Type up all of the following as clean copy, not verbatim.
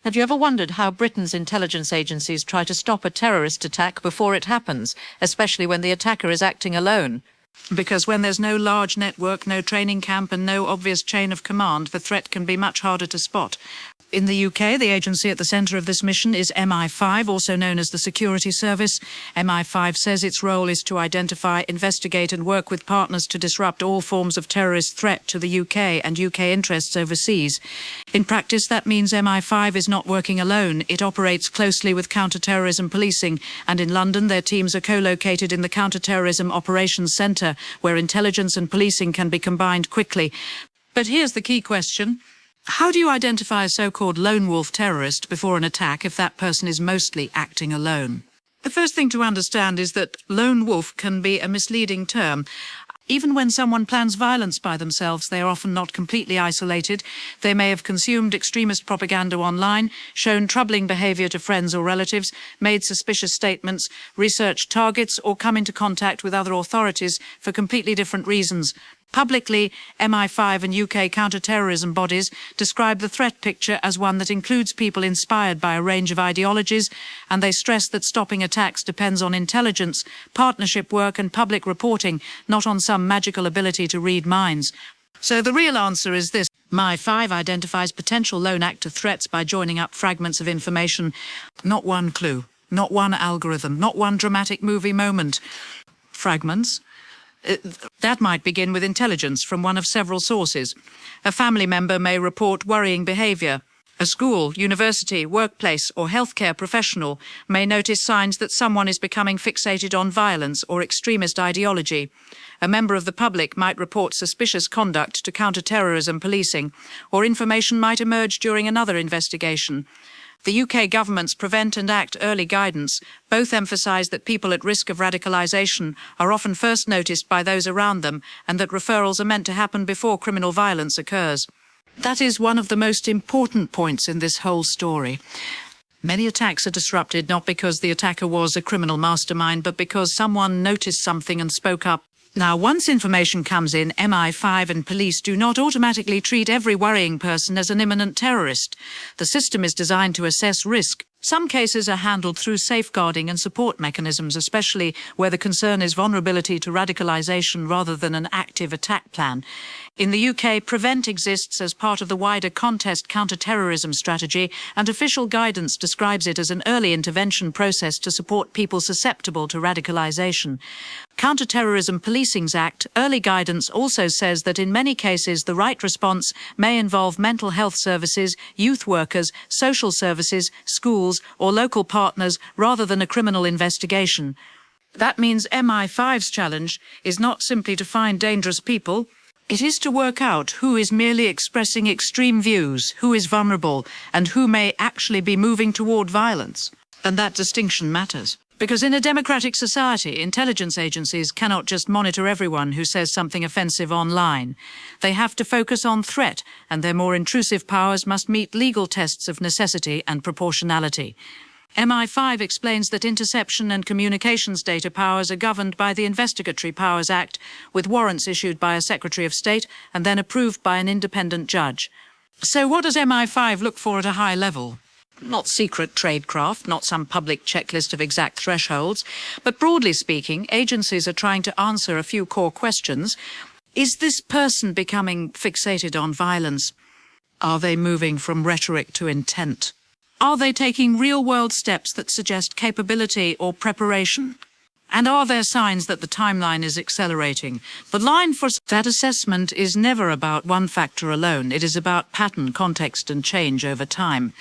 Had you ever wondered how Britain's intelligence agencies try to stop a terrorist attack before it happens, especially when the attacker is acting alone? Because when there's no large network, no training camp and no obvious chain of command, the threat can be much harder to spot. In the UK, the agency at the centre of this mission is MI5, also known as the Security Service. MI5 says its role is to identify, investigate and work with partners to disrupt all forms of terrorist threat to the UK and UK interests overseas. In practice, that means MI5 is not working alone. It operates closely with Counter Terrorism Policing, and in London their teams are co-located in the Counter Terrorism Operations Centre, where intelligence and policing can be combined quickly. But here's the key question. How do you identify a so-called lone wolf terrorist before an attack if that person is mostly acting alone? The first thing to understand is that lone wolf can be a misleading term. Even when someone plans violence by themselves, they are often not completely isolated. They may have consumed extremist propaganda online, shown troubling behaviour to friends or relatives, made suspicious statements, researched targets, or come into contact with other authorities for completely different reasons. Publicly, MI5 and UK counter-terrorism bodies describe the threat picture as one that includes people inspired by a range of ideologies, and they stress that stopping attacks depends on intelligence, partnership work and public reporting, not on some magical ability to read minds. So the real answer is this. MI5 identifies potential lone actor threats by joining up fragments of information. Not one clue, not one algorithm, not one dramatic movie moment. Fragments. That might begin with intelligence from one of several sources. A family member may report worrying behaviour. A school, university, workplace or healthcare professional may notice signs that someone is becoming fixated on violence or extremist ideology. A member of the public might report suspicious conduct to counter-terrorism policing, or information might emerge during another investigation. The UK government's Prevent and Act early guidance both emphasise that people at risk of radicalisation are often first noticed by those around them and that referrals are meant to happen before criminal violence occurs. That is one of the most important points in this whole story. Many attacks are disrupted not because the attacker was a criminal mastermind, but because someone noticed something and spoke up. Now, once information comes in, MI5 and police do not automatically treat every worrying person as an imminent terrorist. The system is designed to assess risk. Some cases are handled through safeguarding and support mechanisms, especially where the concern is vulnerability to radicalisation rather than an active attack plan. In the UK, Prevent exists as part of the wider Contest counter-terrorism strategy, and official guidance describes it as an early intervention process to support people susceptible to radicalisation. Counter-Terrorism Policing's Act early guidance also says that in many cases the right response may involve mental health services, youth workers, social services, schools or local partners rather than a criminal investigation. That means MI5's challenge is not simply to find dangerous people. It is to work out who is merely expressing extreme views, who is vulnerable, and who may actually be moving toward violence. And that distinction matters. Because in a democratic society, intelligence agencies cannot just monitor everyone who says something offensive online. They have to focus on threat, and their more intrusive powers must meet legal tests of necessity and proportionality. MI5 explains that interception and communications data powers are governed by the Investigatory Powers Act, with warrants issued by a Secretary of State and then approved by an independent judge. So what does MI5 look for at a high level? Not secret tradecraft, not some public checklist of exact thresholds, but broadly speaking, agencies are trying to answer a few core questions. Is this person becoming fixated on violence? Are they moving from rhetoric to intent? Are they taking real-world steps that suggest capability or preparation? And are there signs that the timeline is accelerating? The line for that assessment is never about one factor alone. It is about pattern, context and change over time.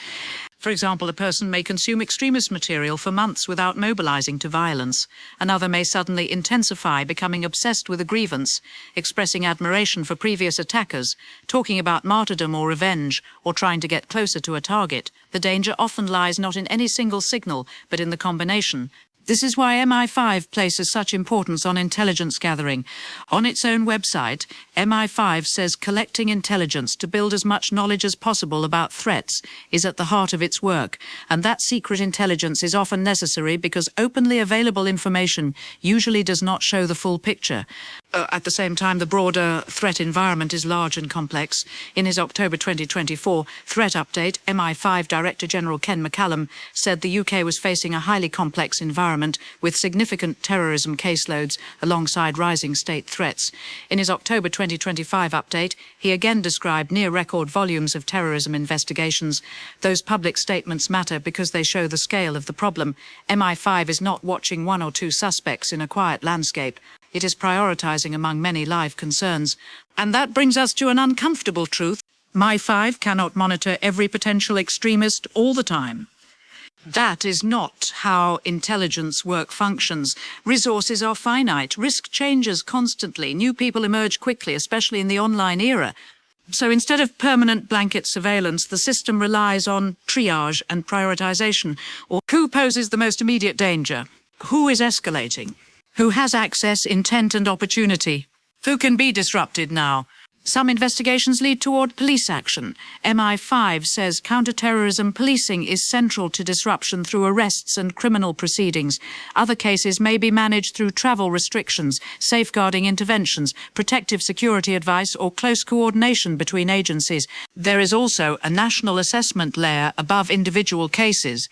For example, a person may consume extremist material for months without mobilizing to violence. Another may suddenly intensify, becoming obsessed with a grievance, expressing admiration for previous attackers, talking about martyrdom or revenge, or trying to get closer to a target. The danger often lies not in any single signal, but in the combination. This is why MI5 places such importance on intelligence gathering. On its own website, MI5 says collecting intelligence to build as much knowledge as possible about threats is at the heart of its work, and that secret intelligence is often necessary because openly available information usually does not show the full picture. At the same time, the broader threat environment is large and complex. In his October 2024 threat update, MI5 Director General Ken McCallum said the UK was facing a highly complex environment with significant terrorism caseloads alongside rising state threats. In his October 2025 update, he again described near-record volumes of terrorism investigations. Those public statements matter because they show the scale of the problem. MI5 is not watching one or two suspects in a quiet landscape. It is prioritising among many live concerns. And that brings us to an uncomfortable truth. MI5 cannot monitor every potential extremist all the time. That is not how intelligence work functions. Resources are finite. Risk changes constantly. New people emerge quickly, especially in the online era. So instead of permanent blanket surveillance, the system relies on triage and prioritisation. Or who poses the most immediate danger? Who is escalating? Who has access, intent and opportunity? Who can be disrupted now? Some investigations lead toward police action. MI5 says counter-terrorism policing is central to disruption through arrests and criminal proceedings. Other cases may be managed through travel restrictions, safeguarding interventions, protective security advice or close coordination between agencies. There is also a national assessment layer above individual cases.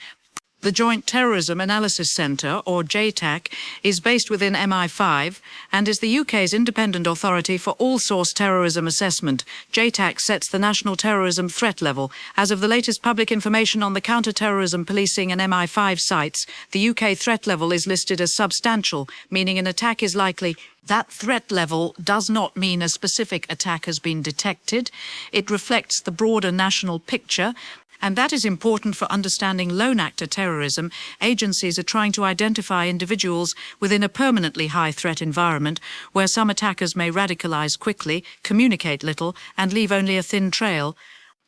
The Joint Terrorism Analysis Centre, or JTAC, is based within MI5 and is the UK's independent authority for all-source terrorism assessment. JTAC sets the national terrorism threat level. As of the latest public information on the Counter Terrorism Policing and MI5 sites, the UK threat level is listed as substantial, meaning an attack is likely. That threat level does not mean a specific attack has been detected. It reflects the broader national picture. And that is important for understanding lone actor terrorism. Agencies are trying to identify individuals within a permanently high threat environment where some attackers may radicalise quickly, communicate little, and leave only a thin trail.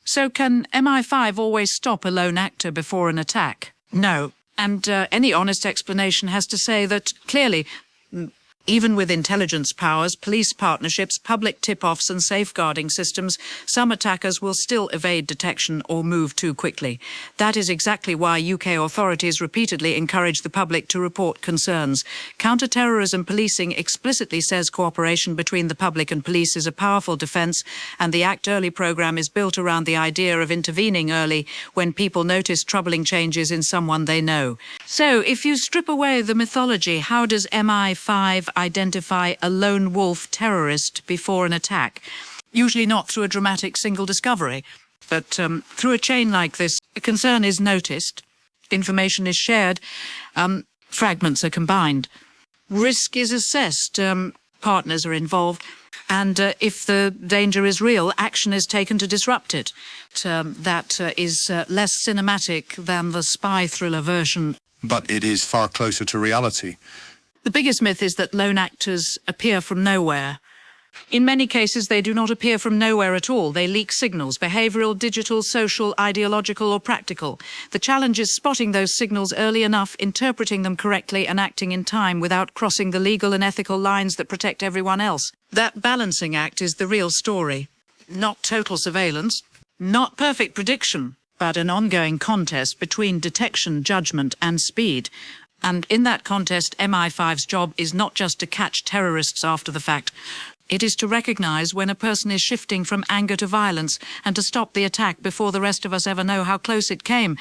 So can MI5 always stop a lone actor before an attack? No. And any honest explanation has to say that, clearly, even with intelligence powers, police partnerships, public tip-offs and safeguarding systems, some attackers will still evade detection or move too quickly. That is exactly why UK authorities repeatedly encourage the public to report concerns. Counter-terrorism policing explicitly says cooperation between the public and police is a powerful defence, and the Act Early programme is built around the idea of intervening early when people notice troubling changes in someone they know. So, if you strip away the mythology, how does MI5 identify a lone wolf terrorist before an attack? Usually not through a dramatic single discovery, but through a chain like this. A concern is noticed, information is shared, fragments are combined, risk is assessed, partners are involved, and if the danger is real, action is taken to disrupt it. That is less cinematic than the spy thriller version. But it is far closer to reality. The biggest myth is that lone actors appear from nowhere. In many cases, they do not appear from nowhere at all. They leak signals, behavioural, digital, social, ideological or practical. The challenge is spotting those signals early enough, interpreting them correctly and acting in time without crossing the legal and ethical lines that protect everyone else. That balancing act is the real story. Not total surveillance, not perfect prediction, but an ongoing contest between detection, judgment and speed. And in that contest, MI5's job is not just to catch terrorists after the fact. It is to recognise when a person is shifting from anger to violence and to stop the attack before the rest of us ever know how close it came.